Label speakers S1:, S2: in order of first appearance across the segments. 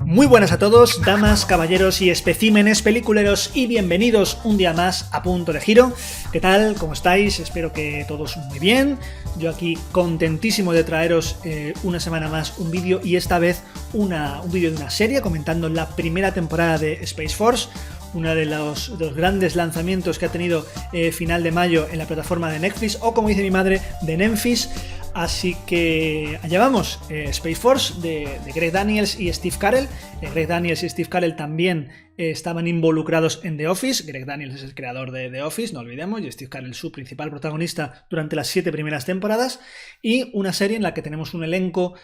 S1: Muy buenas a todos, damas, caballeros y especímenes peliculeros, y bienvenidos un día más a Punto de Giro. ¿Qué tal? ¿Cómo estáis? Espero que todos muy bien. Yo aquí contentísimo de traeros una semana más un vídeo, y esta vez un vídeo de una serie comentando la primera temporada de Space Force, uno de los grandes lanzamientos que ha tenido final de mayo en la plataforma de Netflix, o como dice mi madre, de Nemphis. Así que allá vamos, Space Force de Greg Daniels y Steve Carell. Greg Daniels y Steve Carell también estaban involucrados en The Office. Greg Daniels es el creador de The Office, no olvidemos, y Steve Carell su principal protagonista durante las 7 primeras temporadas. Y una serie en la que tenemos un elenco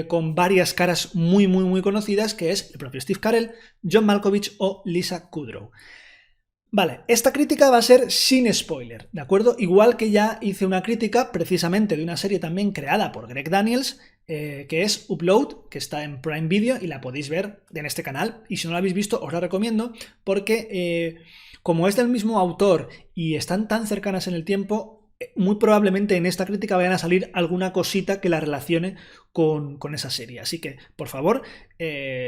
S1: con varias caras muy conocidas, que es el propio Steve Carell, John Malkovich o Lisa Kudrow. Vale, esta crítica va a ser sin spoiler, ¿de acuerdo? Igual que ya hice una crítica precisamente de una serie también creada por Greg Daniels, que es Upload, que está en Prime Video y la podéis ver en este canal. Y si no la habéis visto, os la recomiendo porque como es del mismo autor y están tan cercanas en el tiempo, muy probablemente en esta crítica vayan a salir alguna cosita que la relacione con esa serie. Así que, por favor,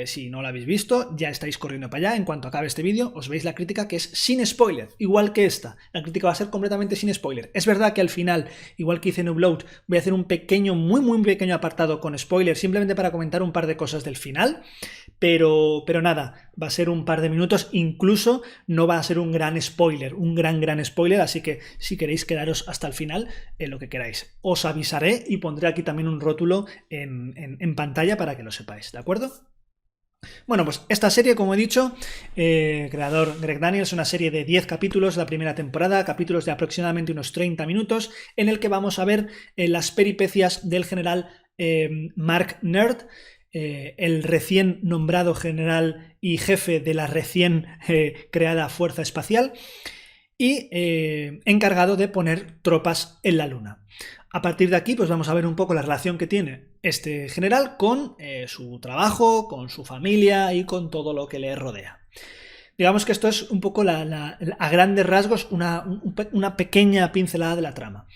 S1: si no la habéis visto, ya estáis corriendo para allá. En cuanto acabe este vídeo, os veis la crítica, que es sin spoiler, igual que esta. La crítica va a ser completamente sin spoiler. Es verdad que al final, igual que hice en Upload, voy a hacer un pequeño, muy pequeño apartado con spoiler, simplemente para comentar un par de cosas del final. Pero nada, va a ser un par de minutos, incluso no va a ser un gran spoiler, un gran spoiler, así que si queréis quedaros hasta el final, lo que queráis. Os avisaré y pondré aquí también un rótulo en pantalla para que lo sepáis, ¿de acuerdo? Bueno, pues esta serie, como he dicho, creador Greg Daniels, una serie de 10 capítulos, la primera temporada, capítulos de aproximadamente unos 30 minutos, en el que vamos a ver las peripecias del general Mark Nerd, el recién nombrado general y jefe de la recién creada Fuerza Espacial, y encargado de poner tropas en la Luna. A partir de aquí, pues vamos a ver un poco la relación que tiene este general con su trabajo, con su familia y con todo lo que le rodea. Digamos que esto es un poco a grandes rasgos una pequeña pincelada de la trama.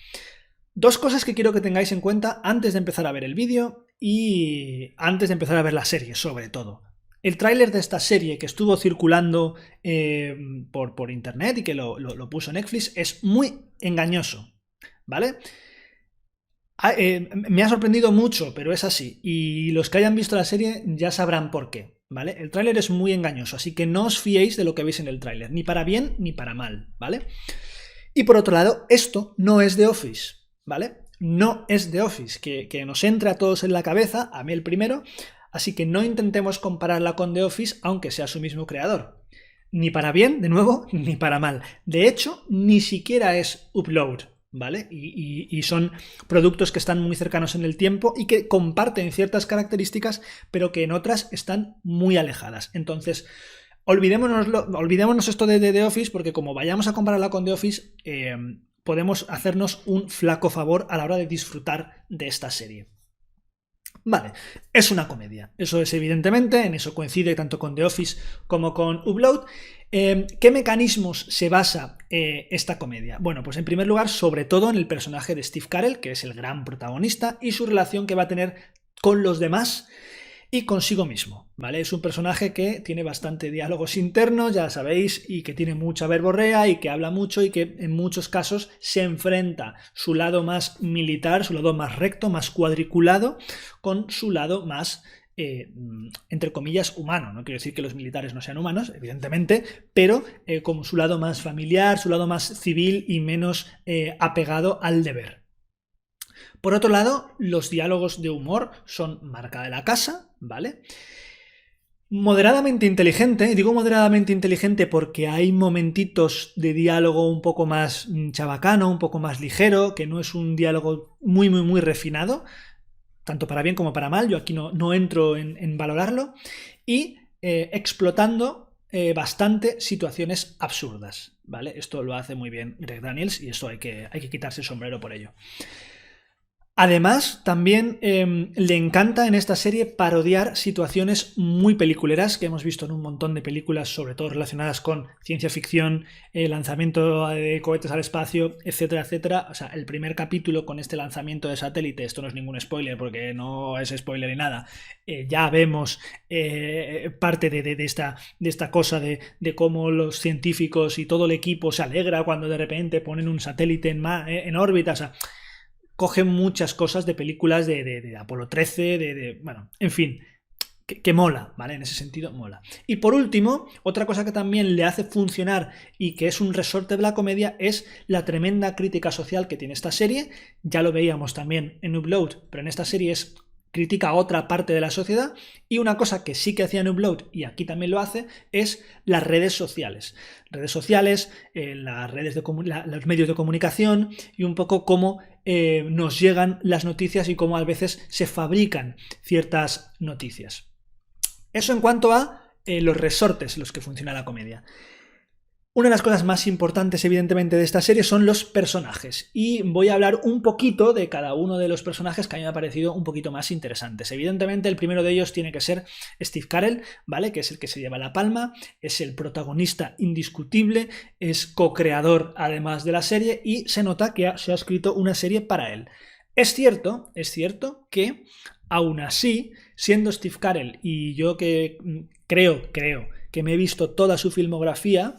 S1: Dos cosas que quiero que tengáis en cuenta antes de empezar a ver el vídeo y antes de empezar a ver la serie, sobre todo. El tráiler de esta serie que estuvo circulando por internet y que lo puso Netflix es muy engañoso, ¿vale? Me ha sorprendido mucho, pero es así. Y los que hayan visto la serie ya sabrán por qué, ¿vale? El tráiler es muy engañoso, así que no os fiéis de lo que veis en el tráiler, ni para bien ni para mal, ¿vale? Y por otro lado, esto no es The Office, ¿vale? No es The Office, que nos entre a todos en la cabeza, a mí el primero, así que no intentemos compararla con The Office, aunque sea su mismo creador. Ni para bien, de nuevo, ni para mal. De hecho, ni siquiera es Upload, ¿vale? Y son productos que están muy cercanos en el tiempo y que comparten ciertas características, pero que en otras están muy alejadas. Entonces, olvidémonos esto de The Office, porque como vayamos a compararla con The Office, podemos hacernos un flaco favor a la hora de disfrutar de esta serie. Vale, es una comedia, eso es evidentemente, en eso coincide tanto con The Office como con Upload. ¿Qué mecanismos se basa esta comedia? Bueno, pues en primer lugar, sobre todo en el personaje de Steve Carell, que es el gran protagonista, y su relación que va a tener con los demás y consigo mismo, ¿vale? Es un personaje que tiene bastante diálogos internos, ya sabéis, y que tiene mucha verborrea y que habla mucho y que en muchos casos se enfrenta su lado más militar, su lado más recto, más cuadriculado, con su lado más, entre comillas, humano. No quiero decir que los militares no sean humanos, evidentemente, pero como su lado más familiar, su lado más civil y menos apegado al deber. Por otro lado, los diálogos de humor son marca de la casa, ¿vale? Moderadamente inteligente, digo moderadamente inteligente porque hay momentitos de diálogo un poco más chabacano, un poco más ligero, que no es un diálogo muy refinado, tanto para bien como para mal, yo aquí no entro en valorarlo, y explotando bastante situaciones absurdas, ¿vale? Esto lo hace muy bien Greg Daniels y eso hay que quitarse el sombrero por ello. Además, también le encanta en esta serie parodiar situaciones muy peliculeras que hemos visto en un montón de películas, sobre todo relacionadas con ciencia ficción, lanzamiento de cohetes al espacio, etcétera, etcétera. O sea, el primer capítulo con este lanzamiento de satélite, esto no es ningún spoiler porque no es spoiler ni nada, ya vemos parte de esta cosa de cómo los científicos y todo el equipo se alegra cuando de repente ponen un satélite en órbita. O sea, coge muchas cosas de películas de Apolo 13, bueno, en fin, que mola, ¿vale? En ese sentido, mola. Y por último, otra cosa que también le hace funcionar y que es un resorte de la comedia es la tremenda crítica social que tiene esta serie. Ya lo veíamos también en Upload, pero en esta serie critica a otra parte de la sociedad, y una cosa que sí que hacía en Upload y aquí también lo hace es las redes sociales. Redes sociales, las redes los medios de comunicación y un poco cómo nos llegan las noticias y cómo a veces se fabrican ciertas noticias. Eso en cuanto a los resortes en los que funciona la comedia. Una de las cosas más importantes, evidentemente, de esta serie son los personajes. Y voy a hablar un poquito de cada uno de los personajes que a mí me ha parecido un poquito más interesantes. Evidentemente, el primero de ellos tiene que ser Steve Carell, ¿vale? Que es el que se lleva la palma, es el protagonista indiscutible, es co-creador además de la serie y se nota que se ha escrito una serie para él. Es cierto que, aún así, siendo Steve Carell, y yo que creo que me he visto toda su filmografía,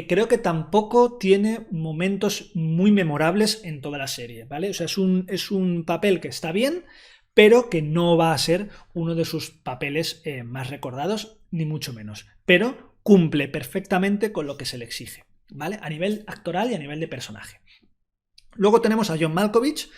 S1: creo que tampoco tiene momentos muy memorables en toda la serie, ¿vale? O sea, es un papel que está bien, pero que no va a ser uno de sus papeles más recordados, ni mucho menos. Pero cumple perfectamente con lo que se le exige, ¿vale? A nivel actoral y a nivel de personaje. Luego tenemos a John Malkovich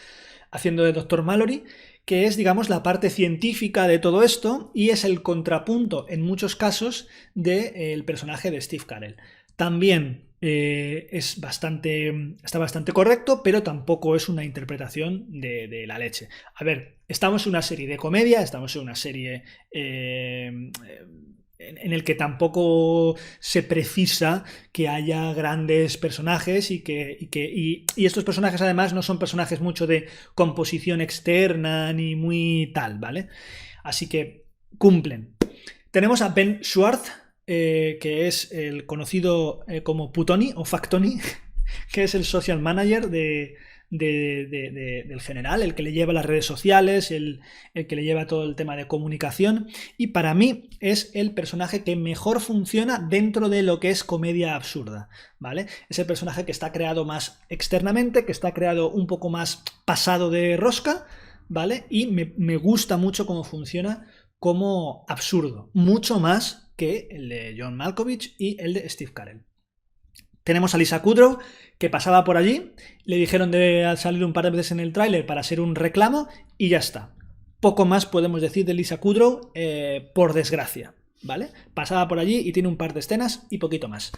S1: haciendo de Dr. Mallory, que es, digamos, la parte científica de todo esto y es el contrapunto, en muchos casos, del personaje de Steve Carell. También está bastante correcto, pero tampoco es una interpretación de la leche. A ver, estamos en una serie de comedia, estamos en una serie en el que tampoco se precisa que haya grandes personajes y estos personajes además no son personajes mucho de composición externa ni muy tal, ¿vale? Así que cumplen. Tenemos a Ben Schwartz, que es el conocido como Putoni o Factoni, que es el social manager del general, el que le lleva las redes sociales, el que le lleva todo el tema de comunicación, y para mí es el personaje que mejor funciona dentro de lo que es comedia absurda, ¿vale? Es el personaje que está creado más externamente, que está creado un poco más pasado de rosca, ¿vale? Y me gusta mucho cómo funciona como absurdo, mucho más que el de John Malkovich y el de Steve Carell. Tenemos a Lisa Kudrow, que pasaba por allí, le dijeron de salir un par de veces en el tráiler para ser un reclamo y ya está. Poco más podemos decir de Lisa Kudrow, por desgracia, ¿vale? Pasaba por allí y tiene un par de escenas y poquito más.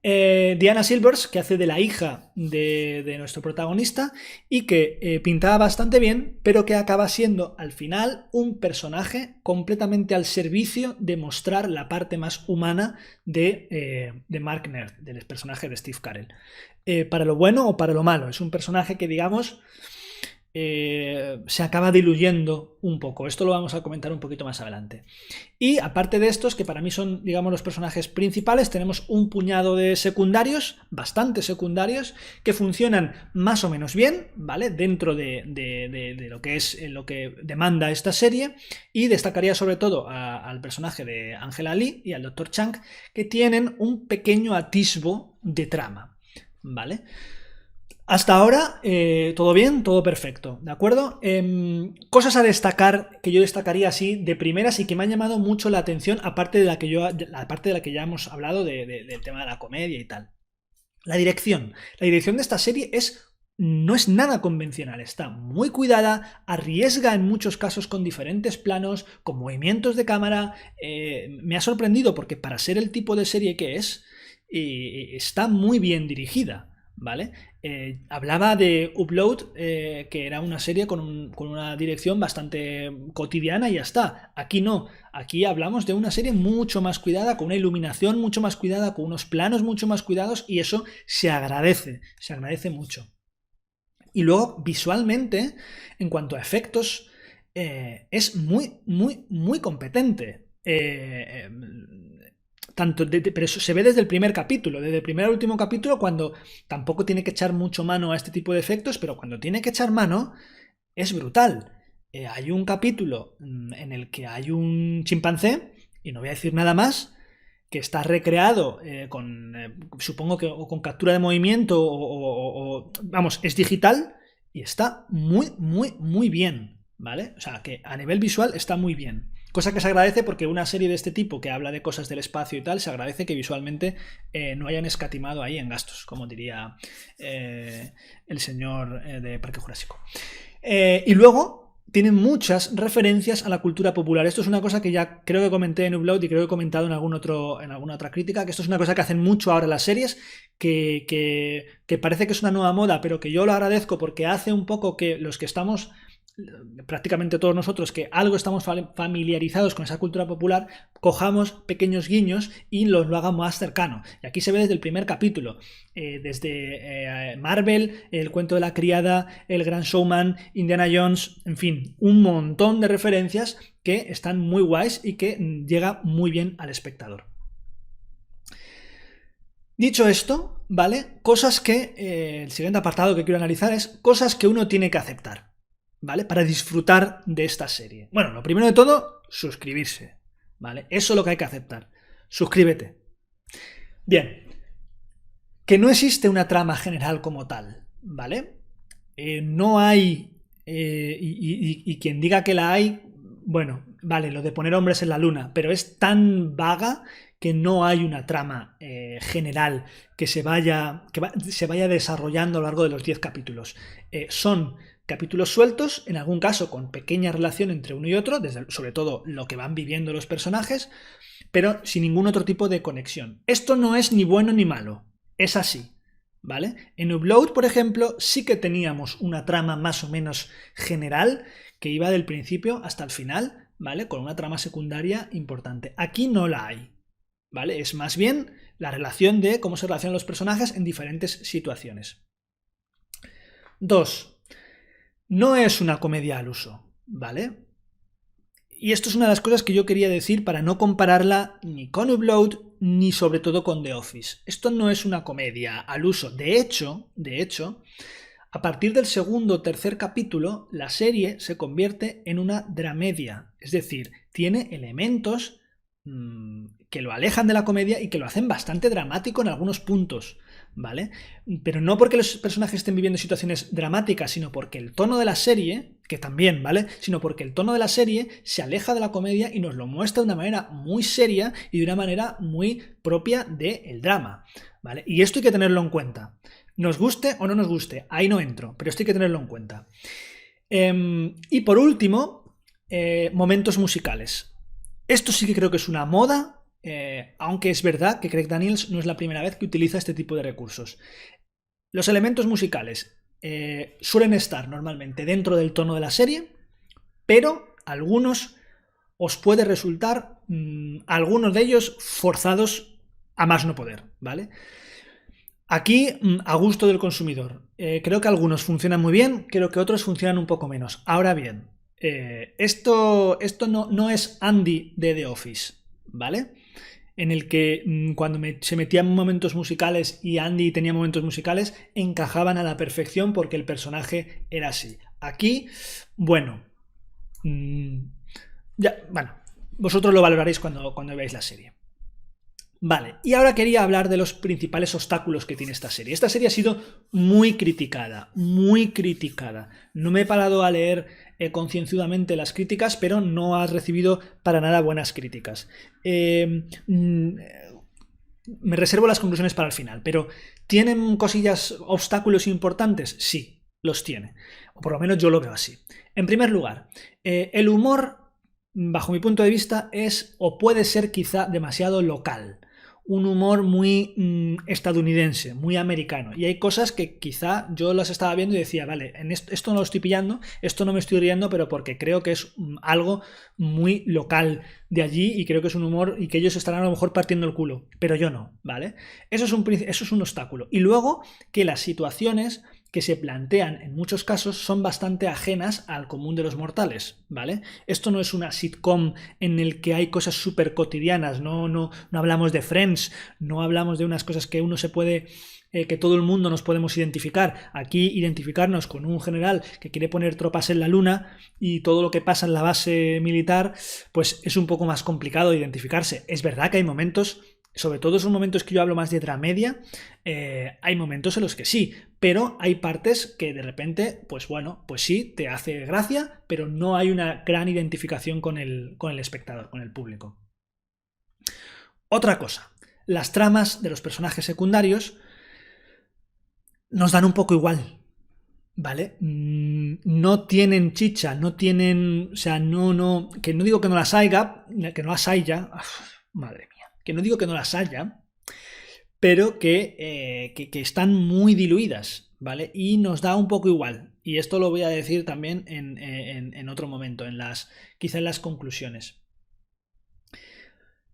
S1: Diana Silvers, que hace de la hija de nuestro protagonista y que pintaba bastante bien, pero que acaba siendo al final un personaje completamente al servicio de mostrar la parte más humana de Mark Nerd, del personaje de Steve Carell. Para lo bueno o para lo malo, es un personaje que, digamos, se acaba diluyendo un poco. Esto lo vamos a comentar un poquito más adelante. Y aparte de estos, que para mí son, digamos, los personajes principales, tenemos un puñado de secundarios, bastante secundarios, que funcionan más o menos bien, ¿vale? Dentro de lo que es lo que demanda esta serie. Y destacaría sobre todo al personaje de Angela Lee y al Dr. Chang, que tienen un pequeño atisbo de trama, ¿vale? Hasta ahora, todo bien, todo perfecto, ¿de acuerdo? Cosas a destacar, que yo destacaría así de primeras y que me han llamado mucho la atención, aparte de la que ya hemos hablado del tema de la comedia y tal. La dirección de esta serie no es nada convencional, está muy cuidada, arriesga en muchos casos con diferentes planos, con movimientos de cámara. Me ha sorprendido porque para ser el tipo de serie que es, está muy bien dirigida, ¿vale? Hablaba de Upload, que era una serie con una dirección bastante cotidiana y ya está. Aquí no, aquí hablamos de una serie mucho más cuidada, con una iluminación mucho más cuidada, con unos planos mucho más cuidados, y eso se agradece mucho. Y luego, visualmente, en cuanto a efectos, es muy, muy, muy competente. Pero eso se ve desde el primer capítulo, desde el primer al último capítulo, cuando tampoco tiene que echar mucho mano a este tipo de efectos, pero cuando tiene que echar mano, es brutal. Hay un capítulo en el que hay un chimpancé, y no voy a decir nada más, que está recreado supongo que o con captura de movimiento vamos, es digital y está muy, muy, muy bien, ¿vale? O sea, que a nivel visual está muy bien. Cosa que se agradece porque una serie de este tipo que habla de cosas del espacio y tal, se agradece que visualmente no hayan escatimado ahí en gastos, como diría el señor de Parque Jurásico. Y luego tienen muchas referencias a la cultura popular. Esto es una cosa que ya creo que comenté en Upload y creo que he comentado en alguna otra crítica, que esto es una cosa que hacen mucho ahora las series, que parece que es una nueva moda, pero que yo lo agradezco porque hace un poco que los que estamos, prácticamente todos nosotros, que algo estamos familiarizados con esa cultura popular, cojamos pequeños guiños y lo hagamos más cercano. Y aquí se ve desde el primer capítulo, desde Marvel, El cuento de la criada, El gran showman, Indiana Jones, en fin, un montón de referencias que están muy guays y que llega muy bien al espectador. Dicho esto, ¿vale? Cosas que, el siguiente apartado que quiero analizar es cosas que uno tiene que aceptar, ¿vale? Para disfrutar de esta serie. Bueno, lo primero de todo, suscribirse, ¿vale? Eso es lo que hay que aceptar. Suscríbete. Bien. Que no existe una trama general como tal, ¿vale? No hay... y quien diga que la hay, bueno, vale, lo de poner hombres en la luna, pero es tan vaga que no hay una trama general que se vaya desarrollando a lo largo de los 10 capítulos. Son capítulos sueltos, en algún caso con pequeña relación entre uno y otro, sobre todo lo que van viviendo los personajes, pero sin ningún otro tipo de conexión. Esto no es ni bueno ni malo, es así, ¿vale? En Upload, por ejemplo, sí que teníamos una trama más o menos general que iba del principio hasta el final, ¿vale? Con una trama secundaria importante. Aquí no la hay, ¿vale? Es más bien la relación de cómo se relacionan los personajes en diferentes situaciones. 2. No es una comedia al uso, ¿vale? Y esto es una de las cosas que yo quería decir para no compararla ni con Upload ni sobre todo con The Office. Esto no es una comedia al uso. De hecho, a partir del segundo o tercer capítulo, la serie se convierte en una dramedia. Es decir, tiene elementos que lo alejan de la comedia y que lo hacen bastante dramático en algunos puntos, ¿vale? Pero no porque los personajes estén viviendo situaciones dramáticas, sino porque el tono de la serie, que también, ¿vale? Sino porque el tono de la serie se aleja de la comedia y nos lo muestra de una manera muy seria y de una manera muy propia del drama, ¿vale? Y esto hay que tenerlo en cuenta. Nos guste o no nos guste, ahí no entro, pero esto hay que tenerlo en cuenta. Y por último, momentos musicales. Esto sí que creo que es una moda, aunque es verdad que Craig Daniels no es la primera vez que utiliza este tipo de recursos. Los elementos musicales suelen estar normalmente dentro del tono de la serie, pero algunos os puede resultar, algunos de ellos forzados a más no poder, ¿vale? Aquí, a gusto del consumidor. Creo que algunos funcionan muy bien, creo que otros funcionan un poco menos. Ahora bien, esto no es Andy de The Office, ¿vale? En el que cuando se metían momentos musicales y Andy tenía momentos musicales, encajaban a la perfección porque el personaje era así. Aquí, bueno, vosotros lo valoraréis cuando veáis la serie. Vale, y ahora quería hablar de los principales obstáculos que tiene esta serie. Esta serie ha sido muy criticada, muy criticada. No me he parado a leer concienzudamente las críticas, pero no ha recibido para nada buenas críticas. Me reservo las conclusiones para el final, pero ¿tienen cosillas, obstáculos importantes? Sí, los tiene. O por lo menos yo lo veo así. En primer lugar, el humor, bajo mi punto de vista, es o puede ser quizá demasiado local. Un humor muy estadounidense, muy americano. Y hay cosas que quizá yo las estaba viendo y decía, vale, esto no lo estoy pillando, esto no me estoy riendo, pero porque creo que es algo muy local de allí y creo que es un humor y que ellos estarán a lo mejor partiendo el culo, pero yo no, ¿vale? Eso es un obstáculo. Y luego que las situaciones que se plantean en muchos casos son bastante ajenas al común de los mortales, ¿vale? Esto no es una sitcom en el que hay cosas súper cotidianas, no hablamos de Friends, no hablamos de unas cosas que uno se puede... que todo el mundo nos podemos identificar. Aquí identificarnos con un general que quiere poner tropas en la luna y todo lo que pasa en la base militar, pues es un poco más complicado de identificarse. Es verdad que hay momentos, sobre todo esos momentos que yo hablo más de dramedia, hay momentos en los que sí, pero hay partes que de repente, pues bueno, pues sí, te hace gracia, pero no hay una gran identificación con el espectador, con el público. Otra cosa, las tramas de los personajes secundarios nos dan un poco igual, ¿vale? No tienen chicha, no tienen... O sea, que no digo que no las haya, madre mía, que no digo que no las haya, pero que están muy diluidas, ¿vale? Y nos da un poco igual. Y esto lo voy a decir también en otro momento, quizá en las conclusiones.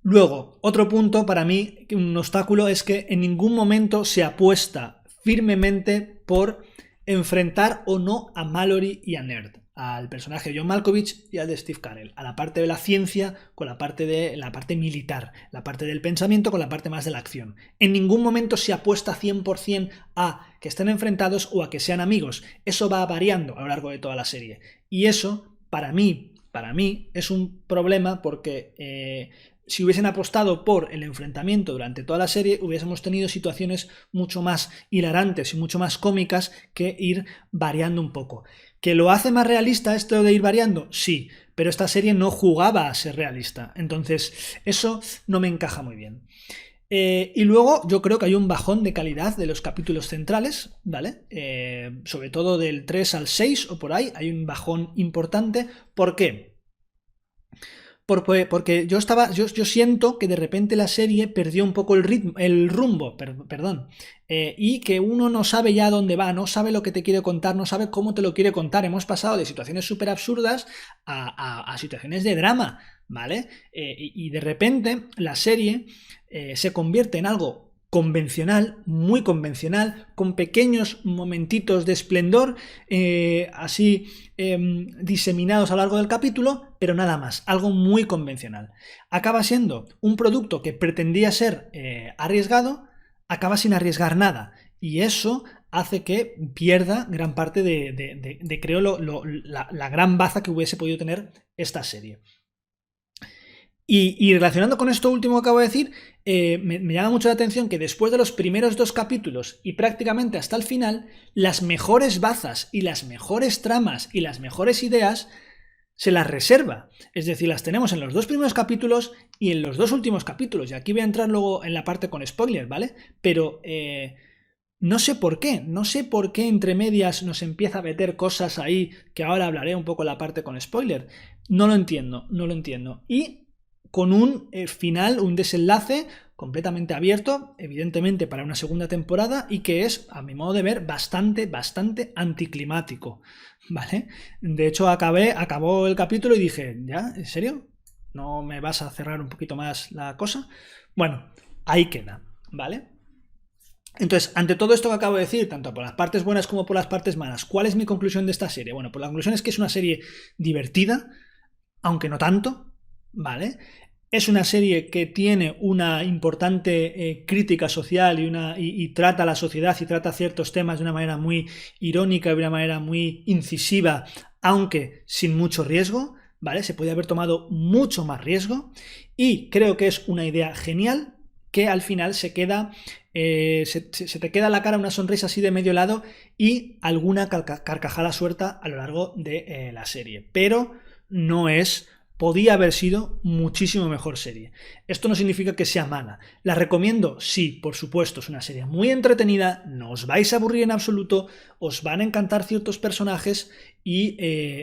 S1: Luego, otro punto para mí, un obstáculo, es que en ningún momento se apuesta firmemente por enfrentar o no a Mallory y a Nerd, al personaje de John Malkovich y al de Steve Carell, a la parte de la ciencia con la parte militar, la parte del pensamiento con la parte más de la acción. En ningún momento se apuesta 100% a que estén enfrentados o a que sean amigos. Eso va variando a lo largo de toda la serie. Y eso, para mí es un problema porque... si hubiesen apostado por el enfrentamiento durante toda la serie, hubiésemos tenido situaciones mucho más hilarantes y mucho más cómicas que ir variando un poco. ¿Que lo hace más realista esto de ir variando? Sí, pero esta serie no jugaba a ser realista. Entonces, eso no me encaja muy bien. Y luego yo creo que hay un bajón de calidad de los capítulos centrales, ¿vale? Sobre todo del 3 al 6 o por ahí, hay un bajón importante. ¿Por qué? Porque yo siento que de repente la serie perdió un poco el rumbo, y que uno no sabe ya dónde va, no sabe lo que te quiere contar, no sabe cómo te lo quiere contar. Hemos pasado de situaciones súper absurdas a situaciones de drama, ¿vale? Y de repente la serie se convierte en algo convencional, muy convencional, con pequeños momentitos de esplendor, así diseminados a lo largo del capítulo, pero nada más, algo muy convencional. Acaba siendo un producto que pretendía ser arriesgado, acaba sin arriesgar nada, y eso hace que pierda gran parte de creo, la gran baza que hubiese podido tener esta serie. Y relacionando con esto último que acabo de decir, me llama mucho la atención que después de los primeros 2 capítulos y prácticamente hasta el final, las mejores bazas y las mejores tramas y las mejores ideas se las reserva. Es decir, las tenemos en los 2 primeros capítulos y en los 2 últimos capítulos. Y aquí voy a entrar luego en la parte con spoilers, ¿vale? Pero no sé por qué entre medias nos empieza a meter cosas ahí, que ahora hablaré un poco en la parte con spoiler. No lo entiendo. Y con un final, un desenlace completamente abierto, evidentemente para una segunda temporada, y que es, a mi modo de ver, bastante anticlimático, ¿vale? De hecho, acabó el capítulo y dije, ¿ya? ¿En serio? ¿No me vas a cerrar un poquito más la cosa? Bueno, ahí queda, ¿vale? Entonces, ante todo esto que acabo de decir, tanto por las partes buenas como por las partes malas, ¿cuál es mi conclusión de esta serie? Bueno, pues la conclusión es que es una serie divertida, aunque no tanto, ¿vale? Es una serie que tiene una importante crítica social y trata a la sociedad y trata ciertos temas de una manera muy irónica y de una manera muy incisiva, aunque sin mucho riesgo, ¿vale? Se podía haber tomado mucho más riesgo, y creo que es una idea genial que al final se queda... se te queda en la cara una sonrisa así de medio lado y alguna carcajada suelta a lo largo de la serie. Pero no es... Podía haber sido muchísimo mejor serie. Esto no significa que sea mala. ¿La recomiendo? Sí, por supuesto. Es una serie muy entretenida, no os vais a aburrir en absoluto, os van a encantar ciertos personajes y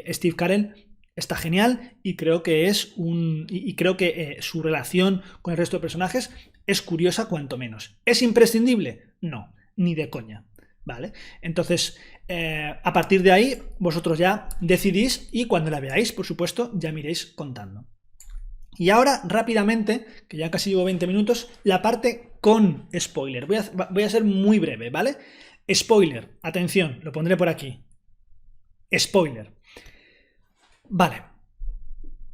S1: Steve Carell está genial y creo que su relación con el resto de personajes es curiosa cuanto menos. ¿Es imprescindible? No, ni de coña. ¿Vale? Entonces, a partir de ahí, vosotros ya decidís y cuando la veáis, por supuesto, ya me iréis contando. Y ahora, rápidamente, que ya casi llevo 20 minutos, la parte con spoiler. Voy a ser muy breve, ¿vale? Spoiler, atención, lo pondré por aquí. Spoiler. Vale.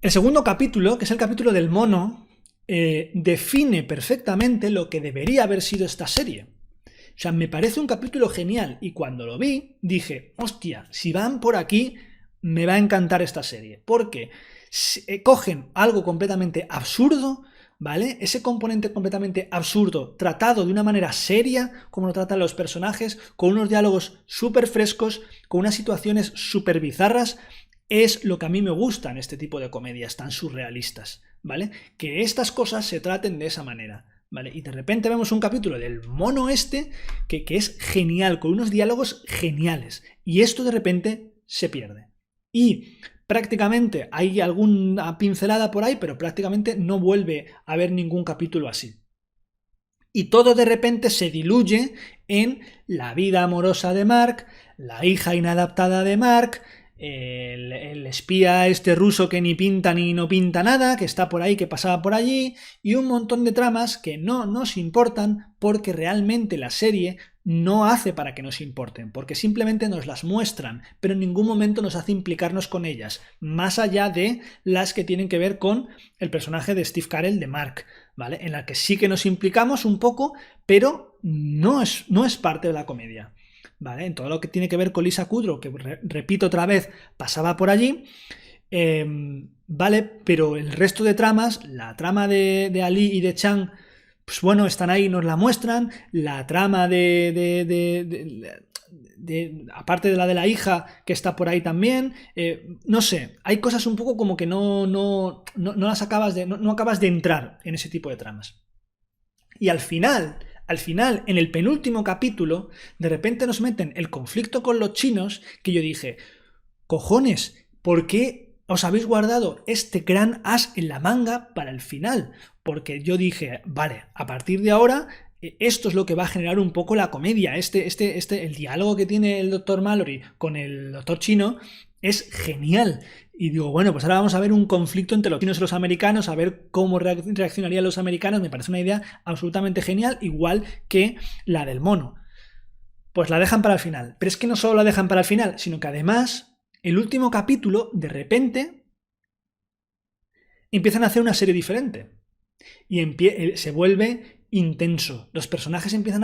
S1: El segundo capítulo, que es el capítulo del mono, define perfectamente lo que debería haber sido esta serie. O sea, me parece un capítulo genial y cuando lo vi dije, hostia, si van por aquí me va a encantar esta serie, porque cogen algo completamente absurdo, ¿vale? Ese componente completamente absurdo tratado de una manera seria, como lo tratan los personajes, con unos diálogos súper frescos, con unas situaciones súper bizarras, es lo que a mí me gusta en este tipo de comedias tan surrealistas, ¿vale? Que estas cosas se traten de esa manera, ¿vale? Y de repente vemos un capítulo del mono este que es genial, con unos diálogos geniales, y esto de repente se pierde. Y prácticamente hay alguna pincelada por ahí, pero prácticamente no vuelve a haber ningún capítulo así. Y todo de repente se diluye en la vida amorosa de Mark, la hija inadaptada de Mark, el espía este ruso que ni pinta ni no pinta nada, que está por ahí, que pasaba por allí, y un montón de tramas que no nos importan porque realmente la serie no hace para que nos importen, porque simplemente nos las muestran, pero en ningún momento nos hace implicarnos con ellas, más allá de las que tienen que ver con el personaje de Steve Carell de Mark, ¿vale? En la que sí que nos implicamos un poco, pero no es parte de la comedia. ¿Vale? En todo lo que tiene que ver con Lisa Kudrow, que repito otra vez, pasaba por allí, vale, pero el resto de tramas, la trama de Ali y de Chang, pues bueno, están ahí, nos la muestran, la trama aparte de la de la hija, que está por ahí también, no sé, hay cosas un poco como que no las acabas no acabas de entrar en ese tipo de tramas. Y al final, en el penúltimo capítulo, de repente nos meten el conflicto con los chinos, que yo dije, cojones, ¿por qué os habéis guardado este gran as en la manga para el final? Porque yo dije, vale, a partir de ahora, esto es lo que va a generar un poco la comedia. El diálogo que tiene el Dr. Mallory con el Dr. Chino es genial. Y digo, bueno, pues ahora vamos a ver un conflicto entre los chinos y los americanos, a ver cómo reaccionarían los americanos. Me parece una idea absolutamente genial, igual que la del mono. Pues la dejan para el final. Pero es que no solo la dejan para el final, sino que además, el último capítulo, de repente, empiezan a hacer una serie diferente. Y se vuelve intenso. Los personajes empiezan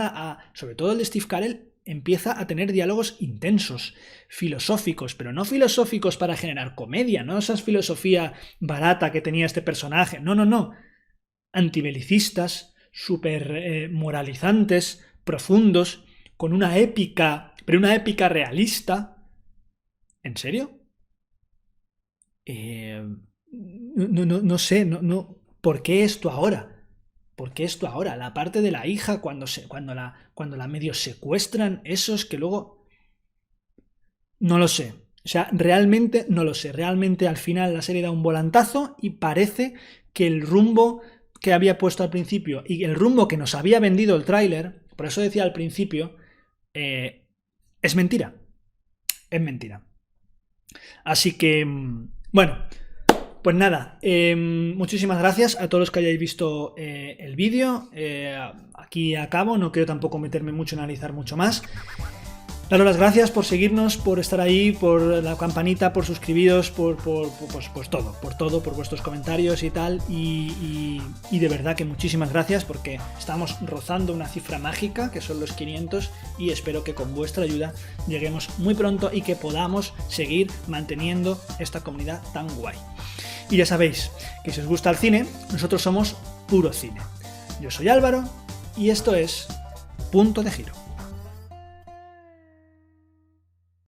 S1: sobre todo el de Steve Carell, empieza a tener diálogos intensos, filosóficos, pero no filosóficos para generar comedia, no esa filosofía barata que tenía este personaje, no, antibelicistas, súper moralizantes, profundos, con una épica, pero una épica realista. ¿En serio? No sé, ¿por qué esto ahora? ¿Por qué esto ahora? La parte de la hija, cuando la medio secuestran, esos que luego... No lo sé. O sea, realmente no lo sé. Realmente al final la serie da un volantazo y parece que el rumbo que había puesto al principio y el rumbo que nos había vendido el tráiler, por eso decía al principio, es mentira. Es mentira. Así que, bueno... Pues nada, muchísimas gracias a todos los que hayáis visto el vídeo. Aquí acabo, no quiero tampoco meterme mucho en analizar mucho más. Daros las gracias por seguirnos, por estar ahí, por la campanita, por suscribiros, por todo, por vuestros comentarios y tal. Y de verdad que muchísimas gracias porque estamos rozando una cifra mágica, que son los 500, y espero que con vuestra ayuda lleguemos muy pronto y que podamos seguir manteniendo esta comunidad tan guay. Y ya sabéis que si os gusta el cine, nosotros somos Puro Cine. Yo soy Álvaro y esto es Punto de Giro.